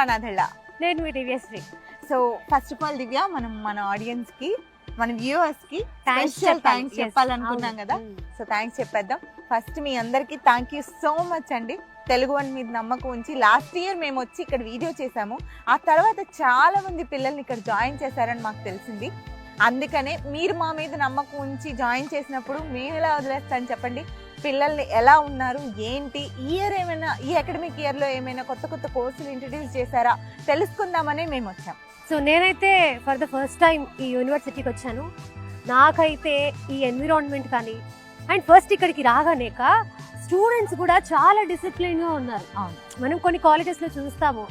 అనాథళ్ళ. నేను మీ Divyasree. So first of all Divya, మనం మన ఆడియన్స్ కి, మన వ్యూవర్స్ కి థ్యాంక్స్ చెప్పాలనుకున్నాం కదా. సో థ్యాంక్స్ చెప్పేద్దాం. ఫస్ట్ మీ అందరికి థ్యాంక్ యూ సో మచ్ అండి. తెలుగు వన్ మీద నమ్మకం ఉంచి లాస్ట్ ఇయర్ మేము వచ్చి ఇక్కడ వీడియో చేసాము. ఆ తర్వాత చాలా మంది పిల్లల్ని ఇక్కడ జాయిన్ చేశారని మాకు తెలిసింది. అందుకనే మీరు మా మీద నమ్మకం ఉంచి జాయిన్ చేసినప్పుడు మేము ఎలా వదిలేస్తాను చెప్పండి. పిల్లల్ని ఎలా ఉన్నారు, ఏంటి, ఈ అకాడమిక్ ఇయర్లో ఏమైనా కొత్త కొత్త కోర్సులు ఇంట్రడ్యూస్ చేశారా తెలుసుకుందామని మేము వచ్చాం. సో నేనైతే ఫర్ ద ఫస్ట్ టైం ఈ యూనివర్సిటీకి వచ్చాను. నాకైతే ఈ ఎన్విరాన్మెంట్ కానీ అండ్ ఫస్ట్ ఇక్కడికి రాగానేక స్టూడెంట్స్ కూడా చాలా డిసిప్లిన్గా ఉన్నారు. మనం కొన్ని కాలేజెస్లో చూస్తాము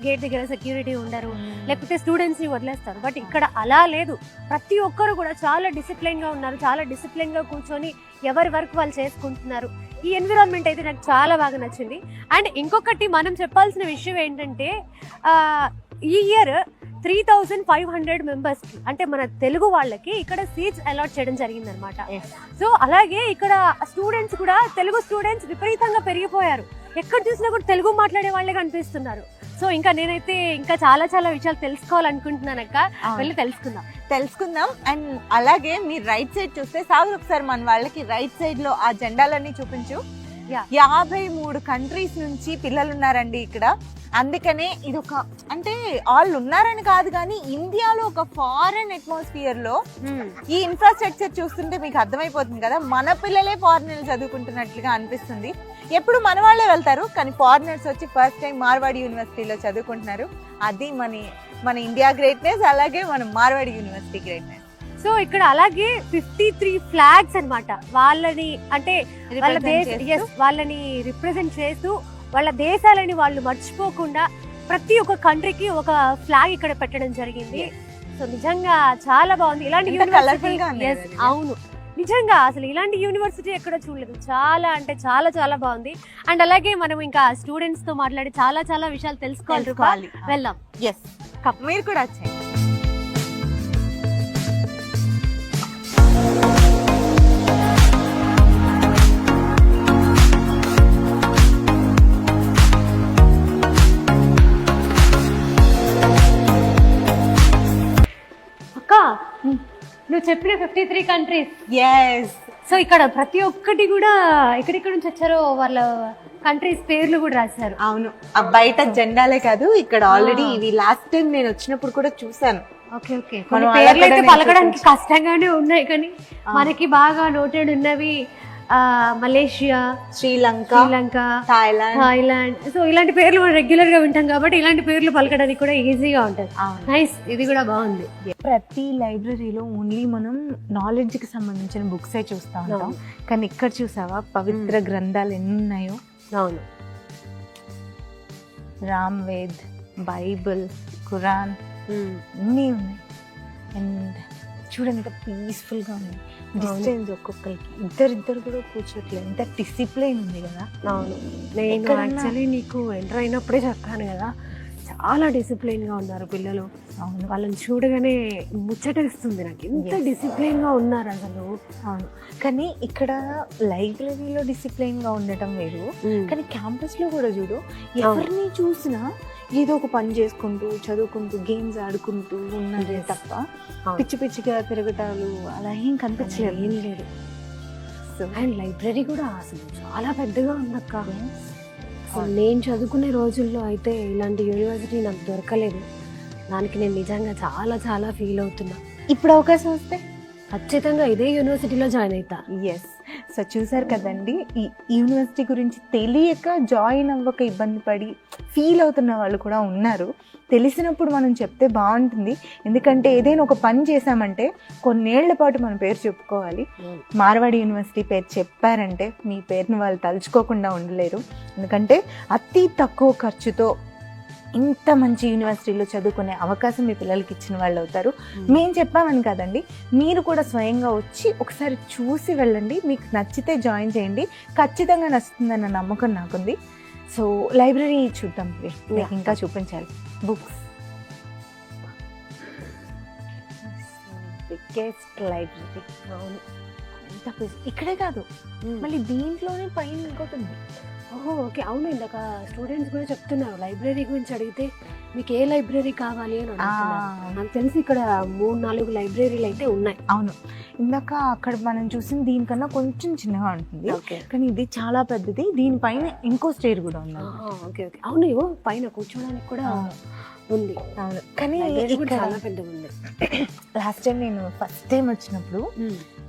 గేట్ దగ్గర సెక్యూరిటీ ఉండరు, లేకపోతే స్టూడెంట్స్ని వదిలేస్తారు. బట్ ఇక్కడ అలా లేదు. ప్రతి ఒక్కరు కూడా చాలా డిసిప్లిన్గా ఉన్నారు, చాలా డిసిప్లిన్గా కూర్చొని ఎవరి వర్క్ వాళ్ళు చేసుకుంటున్నారు. ఈ ఎన్విరాన్మెంట్ అయితే నాకు చాలా బాగా నచ్చింది. అండ్ ఇంకొకటి మనం చెప్పాల్సిన విషయం ఏంటంటే ఈ ఇయర్ 3500 మెంబర్స్కి అంటే మన తెలుగు వాళ్ళకి ఇక్కడ సీట్స్ అలాట్ చేయడం జరిగింది అనమాట. సో అలాగే ఇక్కడ స్టూడెంట్స్ కూడా తెలుగు స్టూడెంట్స్ విపరీతంగా పెరిగిపోయారు. ఎక్కడ చూసినా కూడా తెలుగు మాట్లాడే వాళ్ళే కనిపిస్తున్నారు. సో ఇంకా నేనైతే ఇంకా చాలా చాలా విషయాలు తెలుసుకోవాలనుకుంటున్నాను అక్క. వెళ్ళి తెలుసుకుందాం. అండ్ అలాగే మీరు రైట్ సైడ్ చూస్తే సాగు ఒకసారి మన వాళ్ళకి రైట్ సైడ్ లో ఆ జెండాలన్నీ చూపించు. 53 కంట్రీస్ నుంచి పిల్లలు ఉన్నారండి ఇక్కడ. అందుకనే ఇది ఒక అంటే వాళ్ళు ఉన్నారని కాదు కానీ ఇండియాలో ఒక ఫారెన్ అట్మాస్ఫియర్ లో ఈ ఇన్ఫ్రాస్ట్రక్చర్ చూస్తుంటే మీకు అర్థమైపోతుంది కదా, మన పిల్లలే ఫారినర్లు చదువుకుంటున్నట్లుగా అనిపిస్తుంది. ఎప్పుడు మన వాళ్ళే వెళ్తారు కానీ ఫారినర్స్ వచ్చి ఫస్ట్ టైం మార్వాడి యూనివర్సిటీలో చదువుకుంటున్నారు. అది మన ఇండియా గ్రేట్నెస్, అలాగే మన మార్వాడి యూనివర్సిటీ గ్రేట్నెస్. సో ఇక్కడ అలాగే 53 ఫ్లాగ్స్ అన్నమాట. వాళ్ళని అంటే వాళ్ళని రిప్రజెంట్ చేస్తూ వాళ్ళ దేశాలని వాళ్ళు మర్చిపోకుండా ప్రతి ఒక్క కంట్రీకి ఒక ఫ్లాగ్ ఇక్కడ పెట్టడం జరిగింది. సో నిజంగా చాలా బాగుంది. ఇలాంటి యూనివర్సిటీ అవును నిజంగా అసలు ఇలాంటి యూనివర్సిటీ ఎక్కడ చూడలేదు. చాలా అంటే చాలా చాలా బాగుంది. అండ్ అలాగే మనం ఇంకా స్టూడెంట్స్ తో మాట్లాడి చాలా చాలా విషయాలు తెలుసుకోవాలి. వెళ్దాం. మీరు కూడా వచ్చేయండి. నువ్వు చెప్పిన 53 కంట్రీస్. ఎస్. సో ఇక్కడ ప్రతి ఒక్కటి కూడా ఎక్కడెక్కడ నుంచి వచ్చారో వాళ్ళ కంట్రీస్ పేర్లు కూడా రాశారు. అవును, బయట జెండాలే కాదు ఇక్కడ ఆల్రెడీ ఇవి లాస్ట్ టైం నేను వచ్చినప్పుడు కూడా చూసాను. ఓకే పేర్లు అయితే పలకడానికి కష్టంగానే ఉన్నాయి కానీ మనకి బాగా నోటెడ్ ఉన్నవి మలేషియా, శ్రీలంక, థాయిలాండ్. సో ఇలాంటి పేర్లు మనం రెగ్యులర్ గా వింటాం కాబట్టి ఇలాంటి పేర్లు పలకడానికి కూడా ఈజీగా ఉంటుంది. నైస్, ఇది కూడా బాగుంది. ప్రతి లైబ్రరీలో ఓన్లీ మనం నాలెడ్జ్ కి సంబంధించిన బుక్స్ చూస్తా ఉంటాం కానీ ఇక్కడ చూసావా పవిత్ర గ్రంథాలు ఎన్ని ఉన్నాయో. అవును, రామ్ వేద్, బైబిల్, ఖురాన్ అన్నీ ఉన్నాయి. అండ్ చూడండి ఇంకా పీస్ఫుల్ గా ఉంది. డిస్టెన్స్ ఒక్కొక్కరికి ఇద్దరు కూడా కూర్చోట్లేదు. ఎంత డిసిప్లైన్ ఉంది కదా. అవును, నేను యాక్చువల్లీ నీకు ఎంటర్ అయినప్పుడే చెప్పాను కదా చాలా డిసిప్లైన్ గా ఉన్నారు పిల్లలు. అవును, వాళ్ళని చూడగానే ముచ్చటేస్తుంది నాకు, ఎంత డిసిప్లైన్ గా ఉన్నారు అసలు. అవును, కానీ ఇక్కడ లైబ్రరీలో డిసిప్లైన్ గా ఉండటం వేరు కానీ క్యాంపస్ లో కూడా చూడు ఎవరిని చూసినా ఏదో ఒక పని చేసుకుంటూ చదువుకుంటూ గేమ్స్ ఆడుకుంటూ ఉన్నదే తప్ప పిచ్చి పిచ్చిగా తిరగటాలు అలా ఏం కనిపించలేదు. ఏం లేదు. అండ్ లైబ్రరీ కూడా అసలు చాలా పెద్దగా ఉందక్క. నేను చదువుకునే రోజుల్లో అయితే ఇలాంటి యూనివర్సిటీ నాకు దొరకలేదు. దానికి నేను నిజంగా చాలా చాలా ఫీల్ అవుతున్నా. ఇప్పుడు అవకాశం వస్తే ఖచ్చితంగా ఇదే యూనివర్సిటీలో జాయిన్ అవుతా. ఎస్. సో చూసారు కదండి, ఈ యూనివర్సిటీ గురించి తెలియక జాయిన్ అవ్వక ఇబ్బంది పడి ఫీల్ అవుతున్న వాళ్ళు కూడా ఉన్నారు. తెలిసినప్పుడు మనం చెప్తే బాగుంటుంది. ఎందుకంటే ఏదైనా ఒక పని చేశామంటే కొన్నేళ్ల పాటు మన పేరు చెప్పుకోవాలి. మార్వాడి యూనివర్సిటీ పేరు చెప్పారంటే మీ పేరుని వాళ్ళు తలుచుకోకుండా ఉండలేరు. ఎందుకంటే అతి తక్కువ ఖర్చుతో ఇంత మంచి యూనివర్సిటీలో చదువుకునే అవకాశం మీ పిల్లలకి ఇచ్చిన వాళ్ళు అవుతారు. మేము చెప్పామని కదండి, మీరు కూడా స్వయంగా వచ్చి ఒకసారి చూసి వెళ్ళండి. మీకు నచ్చితే జాయిన్ చేయండి, ఖచ్చితంగా నచ్చుతుందన్న నమ్మకం నాకుంది. సో లైబ్రరీ చూద్దాం, మీకు ఇంకా చూపించాలి. Books, biggest library. అవును, ఎంత ఇక్కడే కాదు మళ్ళీ దీంట్లోనే పైన ఇంకోటి ఉంది. ఓహో ఓకే. అవును, ఇందాక స్టూడెంట్స్ కూడా చెప్తున్నారు లైబ్రరీ గురించి అడిగితే మీకు ఏ లైబ్రరీ కావాలి అని అడుగుతున్నారు. నాకు తెలిసి ఇక్కడ 3-4 లైబ్రరీలు అయితే ఉన్నాయి. అవును, ఇందాక అక్కడ మనం చూసిన దీనికన్నా కొంచెం చిన్నగా ఉంటుంది, ఓకే కానీ ఇది చాలా పెద్దది. దీనిపైన ఇంకో స్టేర్ కూడా ఉంది. Okay okay. అవును, ఇవో పైన కూర్చోడానికి కూడా ఉంది. అవును, కానీ లైబ్రరీ కూడా ఇక్కడ చాలా పెద్దగా ఉంది. లాస్ట్ టైం నేను ఫస్ట్ టైం వచ్చినప్పుడు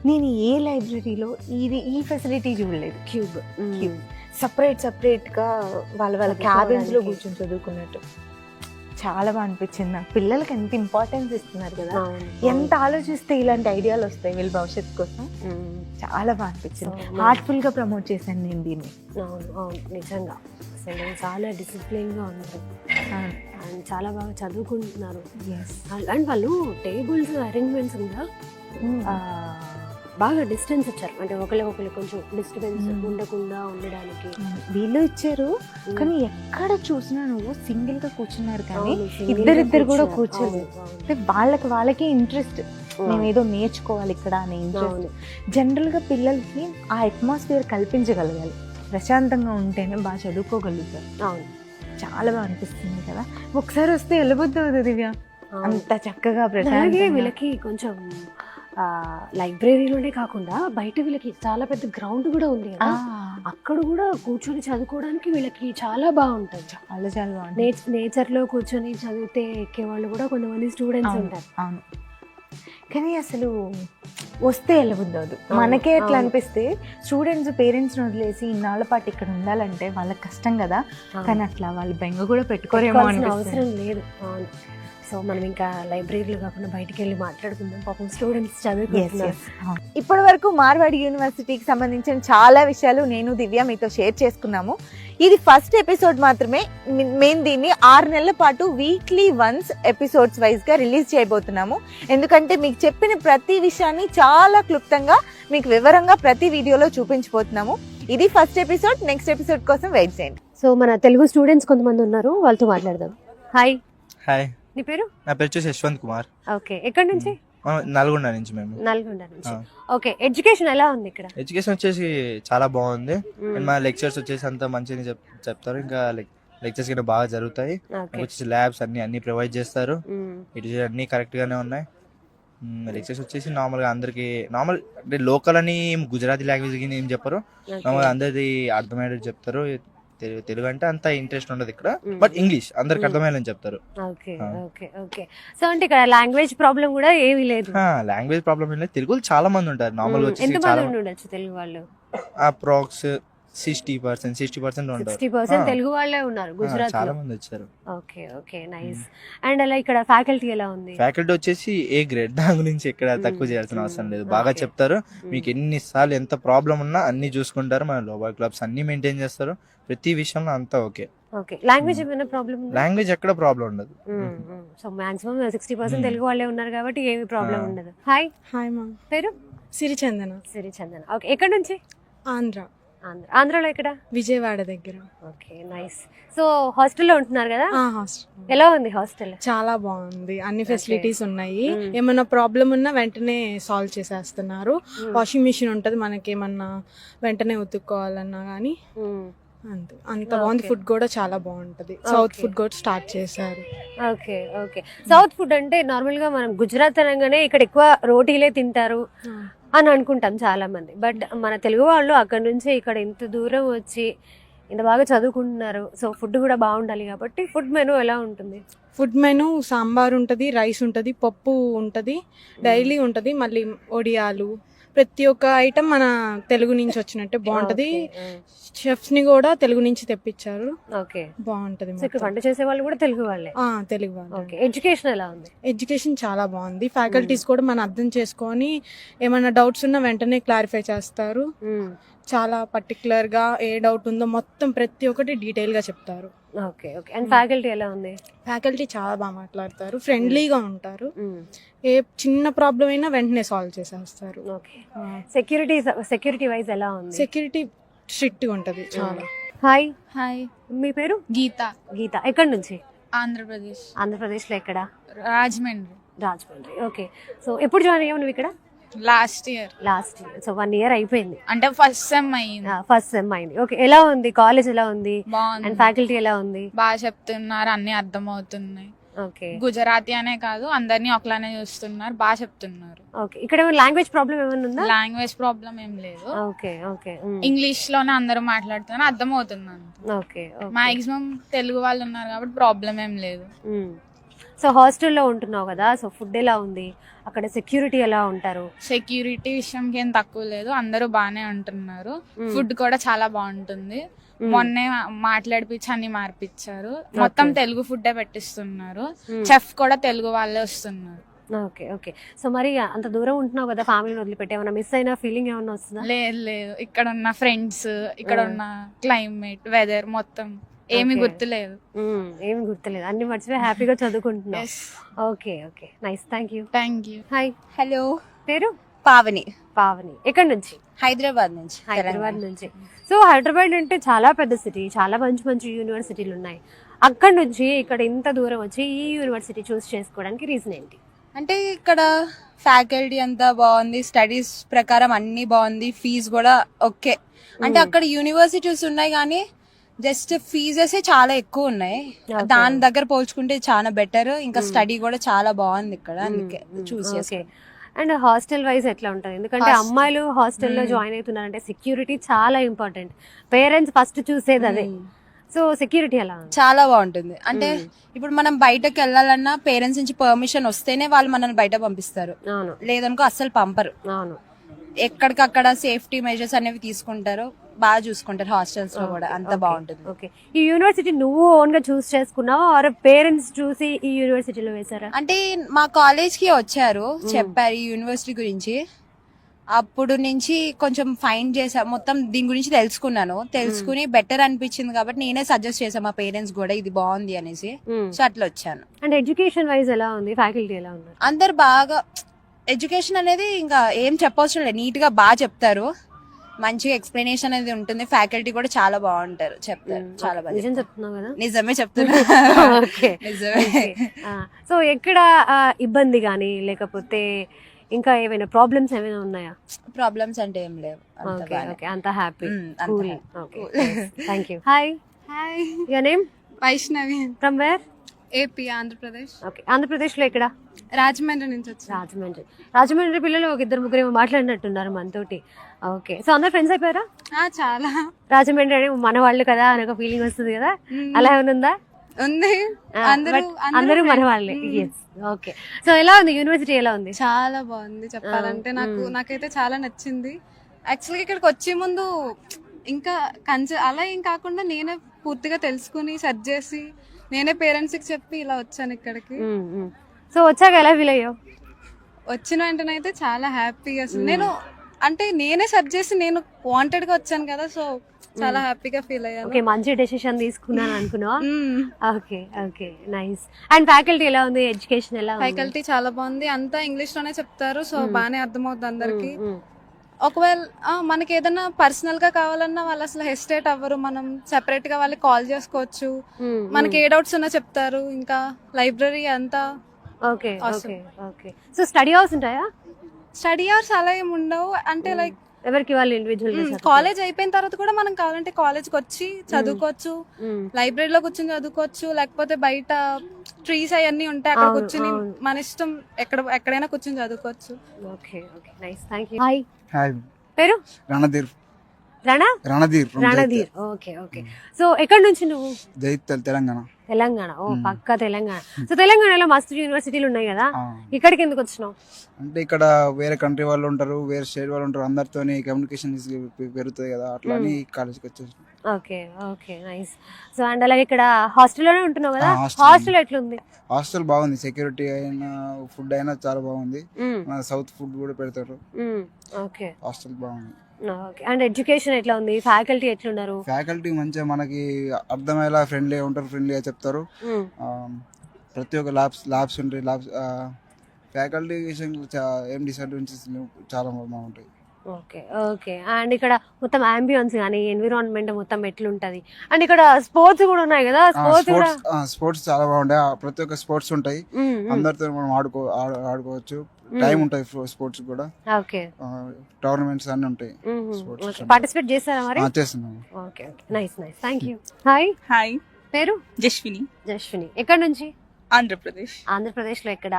నేను ఏ లైబ్రరీలో ఈ ఫెసిలిటీ చూడలేదు. క్యూబ్ సపరేట్గా వాళ్ళ క్యాబిన్స్ లో కూర్చొని చదువుకున్నట్టు చాలా బాగా అనిపించింది. నాకు పిల్లలకి ఎంత ఇంపార్టెన్స్ ఇస్తున్నారు కదా, ఎంత ఆలోచిస్తే ఇలాంటి ఐడియాలు వస్తాయి వీళ్ళ భవిష్యత్తు కోసం. చాలా బాగా అనిపించింది. హార్ట్ఫుల్ గా ప్రమోట్ చేశాను నేను దీన్ని. అవును అవును, నిజంగా అసలు చాలా డిసిప్లిన్గా ఉన్నారు అండ్ చాలా బాగా చదువుకుంటున్నారు. అండ్ వాళ్ళు టేబుల్స్ అరేంజ్మెంట్స్ కూడా బాగా డిస్టెన్స్ ఇచ్చారు, అంటే ఒకరికి కొంచెం డిస్టర్బెన్స్ ఉండకుండా ఉండడానికి వీళ్ళు ఇచ్చారు. కానీ ఎక్కడ చూసినా నువ్వు సింగిల్ గా కూర్చున్నారు, కానీ ఇద్దరిద్దరు కూడా కూర్చోలేదు. అంటే వాళ్ళకి ఇంట్రెస్ట్, మేము ఏదో నేర్చుకోవాలి ఇక్కడ అనే ఇంట్రెస్ట్. జనరల్ గా పిల్లలకి ఆ అట్మాస్ఫియర్ కల్పించగలగాలి, ప్రశాంతంగా ఉంటేనే బాగా చదువుకోగలుగుతారు. అవును, చాలా బాగా అనిపిస్తుంది కదా. ఒకసారి వస్తే వెళ్ళబుద్ధి అవుతుంది దివ్య, అంత చక్కగా అలాగే ప్రశాంతంగా. వీళ్ళకి కొంచెం లైబ్రరీలోనే కాకుండా బయట వీళ్ళకి చాలా పెద్ద గ్రౌండ్ కూడా ఉంది కదా, అక్కడ కూడా కూర్చొని చదువుకోవడానికి వీళ్ళకి చాలా బాగుంటుంది. చాలా చాలా బాగుంటుంది. నేచర్ లో కూర్చొని చదివితే ఎక్కే వాళ్ళు కూడా కొంతమంది స్టూడెంట్స్ ఉంటారు. అవును, కానీ అసలు వస్తే వెళ్ళబుద్ధి అవదు. మనకే ఎట్లా అనిపిస్తే స్టూడెంట్స్ పేరెంట్స్ని వదిలేసి ఇన్నాళ్ళ పాటు ఇక్కడ ఉండాలంటే వాళ్ళకి కష్టం కదా, కానీ అట్లా వాళ్ళు బెంగ కూడా పెట్టుకోరేమో అవసరం లేదు. అవును, సో మనం ఇంకా లైబ్రరీలో కాకుండా బయటికి వెళ్ళి మాట్లాడుకుందాం. పాపం స్టూడెంట్స్ చదువుకుంటున్నారు. ఇప్పటి వరకు మార్వాడి యూనివర్సిటీకి సంబంధించిన చాలా విషయాలు నేను దివ్య మీతో షేర్ చేసుకున్నాము. ఇది ఫస్ట్ ఎపిసోడ్ మాత్రమే. మేము దీన్ని 6 నెలల పాటు వీక్లీ వన్స్ ఎపిసోడ్స్ వైజ్ గా రిలీజ్ చేయబోతున్నాము. ఎందుకంటే మీకు చెప్పిన ప్రతి విషయాన్ని చాలా క్లుప్తంగా మీకు వివరంగా ప్రతి వీడియోలో చూపించబోతున్నాము. ఇది ఫస్ట్ ఎపిసోడ్. నెక్స్ట్ ఎపిసోడ్ కోసం వెయిట్ చేయండి. సో మన తెలుగు స్టూడెంట్స్ కొంతమంది ఉన్నారు, వాళ్ళతో మాట్లాడదాం. హాయ్. హాయ్, నీ పేరు? నా పేరు వచ్చేసి యశ్వంత్ కుమార్. ఓకే, ఎక్కడి నుంచి? నల్గొండ నుంచి. మేము నల్గొండ నుంచి. ఓకే, ఎడ్యుకేషన్ ఎలా ఉంది ఇక్కడ? ఎడ్యుకేషన్ వచ్చేసి చాలా బాగుంది. అండ్ మా లెక్చర్స్ వచ్చేసి అంతా మంచిగా చెప్తారు. ఇంకా లెక్చర్స్ కూడా బాగా జరుగుతాయి. వచ్చేసి ల్యాబ్స్ అన్ని ప్రొవైడ్ చేస్తారు. ఇటు అన్ని కరెక్ట్ గానే ఉన్నాయి. లెక్చర్స్ వచ్చేసి నార్మల్ గా అందరికి అంటే లోకల్ అని గుజరాతీ లాంగ్వేజ్ ఏం చెప్పరు, నార్మల్ అందరిది అర్థమయ్యేది చెప్తారు. తెలుగు అంటే అంత ఇంట్రెస్ట్ ఉండదు ఇక్కడ, బట్ ఇంగ్లీష్ అందరికి అర్థమయ్యేదని చెప్తారు. Okay okay okay. సో అంటే ఇక్కడ లాంగ్వేజ్ ప్రాబ్లం కూడా ఏమీ లేదు. లాంగ్వేజ్ ప్రాబ్లం ఏం లేదు. తెలుగు చాలా మంది ఉంటారు. నార్మల్ వచ్చేసి చాలా ఉండొచ్చు తెలుగు వాళ్ళు. అప్రాక్స్ 60% ఉంటారు. 60% తెలుగు వాళ్ళే ఉన్నారు గుజరాత్ చాలా మంది వచ్చారు. Okay okay, nice. అండ్ అలా ఇక్కడ ఫ్యాకల్టీ ఎలా ఉంది? ఫ్యాకల్టీ వచ్చేసి ఏ గ్రేడ్, దాని గురించి ఇక్కడ తక్కువ చేయాల్సిన అవసరం లేదు. బాగా చెప్తారు. మీకు ఎన్నిసార్లు ఎంత ప్రాబ్లం ఉన్నా అన్ని చూసుకుంటారు. మన లోబర్ క్లబ్స్ అన్ని మెయింటైన్ చేస్తారు. ప్రతి విషయంలో అంతా ఓకే. ఓకే, లాంగ్వేజ్ ఏమైనా ప్రాబ్లం ఉందా? లాంగ్వేజ్ ఎక్కడ ప్రాబ్లం ఉండదు. సో మాక్సిమం 60% తెలుగు వాళ్ళే ఉన్నారు కాబట్టి ఏమి ప్రాబ్లం ఉండదు. హాయ్. హాయ్ మా పేరు? సిరిచందన. సిరిచందన. ఓకే, ఎక్కడి నుంచి? ఆంధ్ర. ఆంధ్రాలో ఎక్కడ? విజయవాడ దగ్గర. Okay, nice. సో హాస్టల్లో ఉంటున్నారు కదా, హాస్టల్ ఎలా ఉంది? హాస్టల్ చాలా బాగుంది, అన్ని ఫెసిలిటీస్ ఉన్నాయి. ఏమన్నా ప్రాబ్లం ఉన్నా వెంటనే సాల్వ్ చేసేస్తున్నారు. వాషింగ్ మిషన్ ఉంటది, మనకి ఏమన్నా వెంటనే ఉతుక్కోవాలన్నా గానీ అంత బాగుంది. ఫుడ్ కూడా చాలా బాగుంటది. సౌత్ ఫుడ్ కూడా స్టార్ట్ చేశారు. Okay okay. సౌత్ ఫుడ్ అంటే నార్మల్ గా మనం గుజరాత్ అనగానే ఇక్కడ ఎక్కువ రోటీలే తింటారు అని అనుకుంటాం చాలా మంది, బట్ మన తెలుగు వాళ్ళు అక్కడ నుంచి ఇక్కడ ఇంత దూరం వచ్చి ఇంత బాగా చదువుకుంటున్నారు. సో ఫుడ్ కూడా బాగుండాలి కాబట్టి ఫుడ్ మెనూ ఎలా ఉంటుంది? ఫుడ్ మెనూ సాంబార్ ఉంటది, రైస్ ఉంటది, పప్పు ఉంటది, డైలీ ఉంటది, మళ్ళీ ఒడియాలు, ప్రతి ఒక్క ఐటమ్ మన తెలుగు నుంచి వచ్చినట్టే బాగుంటది. షెఫ్స్ ని కూడా తెలుగు నుంచి తెప్పించారు. ఓకే, బాగుంటది. వంట చేసే వాళ్ళు కూడా తెలుగు వాళ్ళే? తెలుగు వాళ్ళు. ఓకే, ఎడ్యుకేషన్ ఎలా ఉంది? ఎడ్యుకేషన్ చాలా బాగుంది. ఫ్యాకల్టీస్ కూడా మనం అర్థం చేసుకొని ఏమైనా డౌట్స్ ఉన్నా వెంటనే క్లారిఫై చేస్తారు. చాలా పర్టికులర్ గా ఏ డౌట్ ఉందో మొత్తం ప్రతి ఒక్కటి డీటెయిల్ గా చెప్తారు. Okay okay. అండ్ ఫ్యాకల్టీ ఎలా ఉంది? ఫ్యాకల్టీ చాలా బాగా మాట్లాడతారు, ఫ్రెండ్లీగా ఉంటారు. ఏ చిన్న ప్రాబ్లం అయినా వెంటనే సాల్వ్ చేసేస్తారు. ఓకే. సెక్యూరిటీ వైజ్ ఎలా ఉంది? సెక్యూరిటీ స్ట్రిక్ట్ గా ఉంటది చాలా. హాయ్. హాయ్, మీ పేరు? గీత. గీత, ఎక్కడి నుంచి? ఆంధ్రప్రదేశ్. ఆంధ్రప్రదేశ్ లో ఎక్కడ? రాజమండ్రి. రాజమండ్రి. ఓకే, సో ఎప్పుడు జాయిన్ అయ్యావు నువ్వు ఇక్కడ? Last year last year. So 1 year అయిపోయింది. అంటే ఫస్ట్ సెమ్ అయ్యింది. ఫస్ట్ సెమ్ అయింది. ఓకే, ఎలా ఉంది కాలేజ్, ఎలా ఉంది అండ్ బాగుంది, ఫ్యాకల్టీ ఎలా ఉంది? బాగా చెప్తున్నారు, అన్ని అర్థమవుతున్నాయి. ఓకే గుజరాతీ అనే కాదు, అందరినీ ఒకలానే చూస్తున్నారు, బాగా చెప్తున్నారు. ఓకే, ఇక్కడ లాంగ్వేజ్ ప్రాబ్లం ఏమైనా ఉందా? లాంగ్వేజ్ ప్రాబ్లం ఏం లేదు, ఓకే ఓకే ఇంగ్లీష్ లోనే అందరూ మాట్లాడుతున్నారు, అర్థమవుతుంది అంతే. ఓకే మాక్సిమం తెలుగు వాళ్ళు ఉన్నారు కాబట్టి ప్రాబ్లం ఏం లేదు. సో హాస్టల్లో ఉంటున్నావు కదా, సో ఫుడ్ ఎలా ఉంది అక్కడ, సెక్యూరిటీ ఎలా ఉంటారు? సెక్యూరిటీ విషయంకి ఏం తక్కువ లేదు, అందరూ బాగానే ఉంటున్నారు. ఫుడ్ కూడా చాలా బాగుంటుంది. మొన్నే మాట్లాడిపించి అన్ని మార్పిచ్చారు. మొత్తం తెలుగు ఫుడ్డే పెట్టిస్తున్నారు. చెఫ్ కూడా తెలుగు వాళ్ళే వస్తున్నారు. Okay okay. సో మరి అంత దూరం ఉంటున్నావు కదా, ఫ్యామిలీని వదిలిపెట్టి ఏమైనా మిస్ అయిన ఫీలింగ్ ఏమైనా వస్తుందా? లేదు లేదు, ఇక్కడ ఉన్న ఫ్రెండ్స్, ఇక్కడ ఉన్న క్లైమేట్, వెదర్ మొత్తం ఏమి గుర్తులేదు. ఏమి గుర్తులేదు, అన్ని మర్చిపోయి హ్యాపీగా చదువుకుంటున్నావు. Okay okay, nice, thank you. Thank you. Hi, hello, పేరు? పావని. పావని, ఎక్కడి నుంచి? హైదరాబాద్ నుంచి. హైదరాబాద్ నుంచి. సో హైదరాబాద్ అంటే చాలా పెద్ద సిటీ, చాలా మంచి మంచి యూనివర్సిటీలు ఉన్నాయి. అక్కడ నుంచి ఇక్కడ ఇంత దూరం వచ్చి ఈ యూనివర్సిటీ చూస్ చేసుకోవడానికి రీజన్ ఏంటి? అంటే ఇక్కడ ఫ్యాకల్టీ అంతా బాగుంది, స్టడీస్ ప్రకారం అన్ని బాగుంది, ఫీజు కూడా ఓకే. అంటే అక్కడ యూనివర్సిటీస్ ఉన్నాయి కానీ జస్ట్ ఫీజెస్ చాలా ఎక్కువ ఉన్నాయి. దాని దగ్గర పోల్చుకుంటే చాలా బెటర్. ఇంకా స్టడీ కూడా చాలా బాగుంది ఇక్కడ, అందుకే చూస్ చేసాను. అండ్ హాస్టల్ వైజ్ ఎట్లా ఉంటుంది? ఎందుకంటే అమ్మాయిలు హాస్టల్లో జాయిన్ అవుతున్నారంటే సెక్యూరిటీ చాలా ఇంపార్టెంట్. పేరెంట్స్ ఫస్ట్ చూసేది అదే. సో సెక్యూరిటీ ఎలా ఉంది? చాలా బాగుంటుంది. అంటే ఇప్పుడు మనం బయటకు వెళ్ళాలన్నా పేరెంట్స్ నుంచి పర్మిషన్ వస్తేనే వాళ్ళు మనల్ని బయట పంపిస్తారు, అవును, లేదనుకో అస్సలు పంపరు. అవును, ఎక్కడికక్కడ సేఫ్టీ మెజర్స్ అనేవి తీసుకుంటారు, బాగా చూసుకుంటారు. హాస్టల్స్ లో కూడా అంత బాగుంటుంది. ఓకే, ఈ యూనివర్సిటీ నువ్వు ఓన్ గా చూస్ చేసుకున్నావా ఆర్ పేరెంట్స్ చూసి ఈ యూనివర్సిటీలో వేసారా? అంటే మా కాలేజ్ కి వచ్చారు, చెప్పారు ఈ యూనివర్సిటీ గురించి. అప్పుడు నుంచి కొంచెం ఫైండ్ చేసా, మొత్తం దీని గురించి తెలుసుకుని బెటర్ అనిపించింది కాబట్టి నేనే సజెస్ట్ చేశాను మా పేరెంట్స్ కూడా ఇది బాగుంది అనేసి. సో అట్లా వచ్చాను. అండ్ ఎడ్యుకేషన్ వైజ్ ఎలా ఉంది, ఫ్యాకల్టీ ఎలా ఉన్నారు? అందరు బాగా, ఎడ్యుకేషన్ అనేది ఇంకా ఏం చెప్పవసరం లేదు, నీట్ గా బాగా చెప్తారు, మంచిగా ఎక్స్ప్లెనేషన్ అనేది ఉంటుంది. ఫ్యాకల్టీ కూడా చాలా బాగుంటారు, చెప్తారు చాలా బాగా. నిజం చెప్తున్నావు కదా? నిజమే చెప్తున్నా. ఓకే, నిజమే. సో ఎక్కడ ఇబ్బంది కానీ లేకపోతే ఇంకా ఏమైనా ప్రాబ్లమ్స్ ఏమైనా ఉన్నాయా? ప్రాబ్లమ్స్ అంటే ఏం లేవు, ఓకే ఓకే, అంత హ్యాపీ. అంత okay, thank you. Hi, hi, your name? Vaishnavi, from where? AP, Andhra Pradesh. Okay, ఆంధ్రప్రదేశ్లో ఎక్కడ? రాజమండ్రి నుంచి వచ్చాను. రాజమండ్రి. రాజమండ్రి పిల్లలు ఒక 2-3 ఏమో మాట్లాడినట్టున్నారు మనతోటి. ఓకే, సో అందరు ఫ్రెండ్స్ అయిపోయారా? చాలా. రాజమండ్రి అంటే మన వాళ్ళు కదా అని ఒక ఫీలింగ్ వస్తుంది కదా, అలా ఏమైనా ఉందా? ఉంది, అందరూ మన వాళ్ళే. ఓకే, సో ఎలా ఉంది యూనివర్సిటీ, ఎలా ఉంది? చాలా బాగుంది చెప్పాలంటే. నాకైతే చాలా నచ్చింది. యాక్చువల్గా ఇక్కడికి వచ్చే ముందు ఇంకా అలా ఏం కాకుండా నేనే పూర్తిగా తెలుసుకుని సెర్చ్ చేసి నేనే పేరెంట్స్ కి చెప్పి ఇలా వచ్చాను ఇక్కడికి. సో వచ్చాక ఎలా ఫీల్ అయ్యావు? వచ్చిన వెంటనే అయితే చాలా హ్యాపీ. అసలు నేను అంటే నేనే సెర్చ్ చేసి నేను వాంటెడ్ గా వచ్చాను కదా, సో చాలా హ్యాపీగా ఫీల్ అయ్యాను. ఓకే, మంచి డెసిషన్ తీసుకున్నాను అనుకున్నావా? Okay okay, nice. And faculty ఎలా ఉంది, ఎడ్యుకేషన్ ఎలా ఉంది? ఫ్యాకల్టీ చాలా బాగుంది, అంతా ఇంగ్లీష్ లోనే చెప్తారు, సో బాగానే అర్థమవుతుంది అందరికి. ఒకవేళ మనకి ఏదైనా పర్సనల్ గా కావాలన్నా వాళ్ళు అసలు హెసిటేట్ అవ్వరు, మనం సెపరేట్ గా వాళ్ళకి కాల్ చేసుకోవచ్చు, మనకి ఏ డౌట్స్ ఉన్నా చెప్తారు. ఇంకా లైబ్రరీ అంతా okay okay okay. So study hours ఉంటాయా? స్టడీ అవర్స్ అలా ఏమి ఉండవు, అంటే లైక్ ఎవరికి వాళ్ళు ఇండివిజువల్. కాలేజ్ అయిపోయిన తర్వాత కూడా మనం కావాలంటే కాలేజ్ కి వచ్చి చదువుకోవచ్చు, లైబ్రరీలో కూర్చొని చదువుకోవచ్చు, లేకపోతే బయట ట్రీస్ అవన్నీ ఉంటాయి అక్కడ కూర్చొని మన ఇష్టం ఎక్కడైనా కూర్చొని చదువుకోవచ్చు. Okay okay, nice, thank you. Hi, hi, పేరు? Randhir. Randhir. Okay okay. So ఎక్కడి నుంచి నువ్వు? జైతల్, తెలంగాణ. తెలంగాణ, ఓ పక్క తెలంగాణ. సో తెలంగాణలో మస్తు యూనివర్సిటీలు ఉన్నాయి కదా, ఇక్కడికి ఎందుకు వచ్చినావు? అంటే ఇక్కడ వేరే కంట్రీ వాళ్ళు ఉంటారు, వేరే స్టేట్ వాళ్ళు ఉంటారు, అందరితో కమ్యూనికేషన్ పెరుగుతుంది కదా, అట్లా అని కాలేజ్కి వచ్చేసి. Okay okay, nice. So and అలాగే ఇక్కడ హాస్టల్లోనే ఉంటున్నావు కదా, హాస్టల్ ఎట్లుంది? హాస్టల్ బాగుంది, సెక్యూరిటీ అయినా ఫుడ్ అయినా చాలా బాగుంది, సౌత్ ఫుడ్ కూడా పెడతారు. ఓకే, హాస్టల్ బాగుంది. ఓకే, అండ్ ఎడ్యుకేషన్ ఎట్లా ఉంది, ఫ్యాకల్టీ ఎట్లున్నారు? ఫ్యాకల్టీ మంచిగా మనకి అర్థమయ్యేలా ఫ్రెండ్లీగా ఉంటారు, ఫ్రెండ్లీగా చెప్తారు. ప్రతి ఒక్క ల్యాబ్స్ ఉంటాయి. ఫ్యాకల్టీ విషయంలో ఏం డిసడ్వాంటేజెస్ చాలా బాగుంటాయి. Okay okay. అండ్ ఇక్కడ మొత్తం అంబియన్స్ కానీ ఎన్విరాన్మెంట్ మొత్తం ఎట్లుంటది? అండ్ ఇక్కడ స్పోర్ట్స్ కూడా ఉన్నాయి కదా, స్పోర్ట్స్ కూడా స్పోర్ట్స్ చాలా బాగుంటాయి. ప్రతి ఒక్క స్పోర్ట్స్ ఉంటాయి, అందరితో మనం ఆడుకోవచ్చు. టైం ఉంటాయి స్పోర్ట్స్ కూడా. ఓకే. టోర్నమెంట్స్ అన్ని ఉంటాయి. స్పోర్ట్స్ పార్టిసిపేట్ చేస్తారా మరి? చేస్తున్నాము. Okay okay, nice nice, thank you. Hi, hi, పేరు? జశ్విని, జశ్విని. ఎక్కడి నుంచి? ఆంధ్రప్రదేశ్. ఆంధ్రప్రదేశ్ లో ఎక్కడ?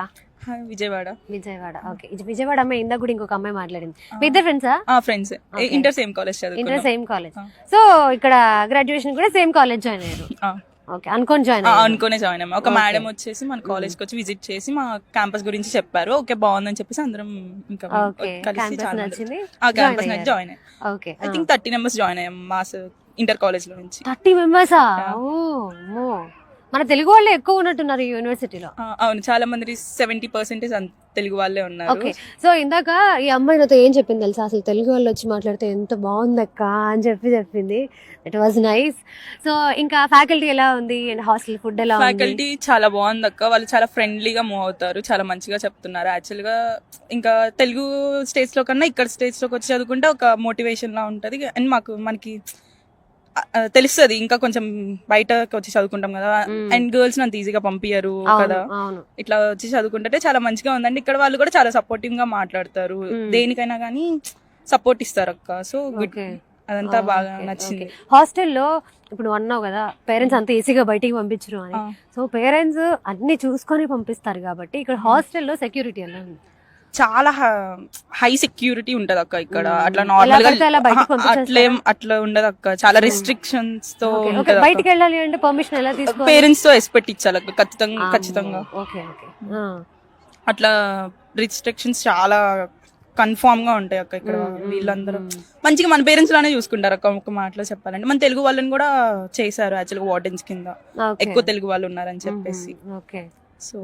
విజయవాడ. విజయవాడ. ఓకే. విజయవాడ అమ్మాయి ఇందాక కూడా ఇంకొక అమ్మాయి మాట్లాడింది. మీ ఇద్దరు ఫ్రెండ్సా? Friends, inter same college inter చదువుకున్నాం. Same college. సో ఇక్కడ గ్రాడ్యుయేషన్ కూడా సేమ్ కాలేజ్ జాయిన్ అయ్యారు? ఓకే, అనుకొని జాయిన్ అనుకునే జాయిన్ అయ్యాము. ఒక మేడం వచ్చేసి మన కాలేజ్ కి వచ్చి విజిట్ చేసి మా క్యాంపస్ గురించి చెప్పారు. ఓకే, బాగుందని చెప్పేసి అందరం ఇంకా కలిసి నచ్చింది క్యాంపస్ జాయిన్ అయ్యాం. Okay. I think 30 members join అయ్యాం మా ఇంటర్ కాలేజ్ లో నుంచి. 30 members? ఓ, మన తెలుగు వాళ్ళే ఎక్కువ ఉన్నట్టున్నారు ఈ యూనివర్సిటీలో. అవును, చాలా మంది 70% తెలుగు వాళ్ళే ఉన్నారు. ఓకే. సో ఇందాక ఈ అమ్మాయి నాతో ఏం చెప్పింది తెలుసా? అసలు తెలుగు వాళ్ళు వచ్చి మాట్లాడితే ఎంత బాగుందక్క అని చెప్పింది. It was nice. సో ఇంకా ఫ్యాకల్టీ ఎలా ఉంది అండ్ హాస్టల్ ఫుడ్ ఎలా ఉంది? ఫ్యాకల్టీ చాలా బాగుంది అక్క. వాళ్ళు చాలా ఫ్రెండ్లీగా మూవ్ అవుతారు, చాలా మంచిగా చెప్తున్నారు. యాక్చువల్ గా ఇంకా తెలుగు స్టేట్స్ లో కన్నా ఇక్కడ స్టేట్స్ లోకి వచ్చి చదువుకుంటే ఒక మోటివేషన్ లా ఉంటది. అండ్ మనకి తెలుస్తుంది, ఇంకా కొంచెం బయటకు వచ్చి చదువుకుంటాం కదా. అండ్ గర్ల్స్ అంత ఈజీగా పంపించరు కదా, ఇట్లా వచ్చి చదువుకుంటే చాలా మంచిగా ఉందండి. ఇక్కడ వాళ్ళు కూడా చాలా సపోర్టివ్ గా మాట్లాడతారు, దేనికైనా గానీ సపోర్ట్ ఇస్తారు అక్క. సో గుడ్, అదంతా బాగా నచ్చింది. హాస్టల్లో ఇప్పుడు అన్నావు కదా పేరెంట్స్ అంత ఈజీగా బయటికి పంపించరు అని. సో పేరెంట్స్ అన్ని చూసుకొని పంపిస్తారు కాబట్టి ఇక్కడ హాస్టల్లో సెక్యూరిటీ ఎలా ఉంది? చాలా హై సెక్యూరిటీ ఉంటది అక్క ఇక్కడ. అట్లా నార్మల్ గా అట్లా ఉండదు అక్క, చాలా రిస్ట్రిక్షన్స్ తో ఉంటది. బయటికి వెళ్ళాలి అంటే పర్మిషన్ ఎలా తీసుకోవాలి? పేరెంట్స్ తో ఎక్స్పెక్ట్ ఇచ్చాలి అక్క, ఖచ్చితంగా. అట్లా రిస్ట్రిక్షన్స్ చాలా కన్ఫామ్ గా ఉంటాయి అక్క ఇక్కడ. వీళ్ళందరూ మంచిగా మన పేరెంట్స్ లానే చూసుకుంటారు అక్క. ఒక మాటలో చెప్పాలంటే మన తెలుగు వాళ్ళని కూడా చేశారు యాక్చువల్గా వార్డెన్స్ కింద, ఎక్కువ తెలుగు వాళ్ళు ఉన్నారని చెప్పేసి. సో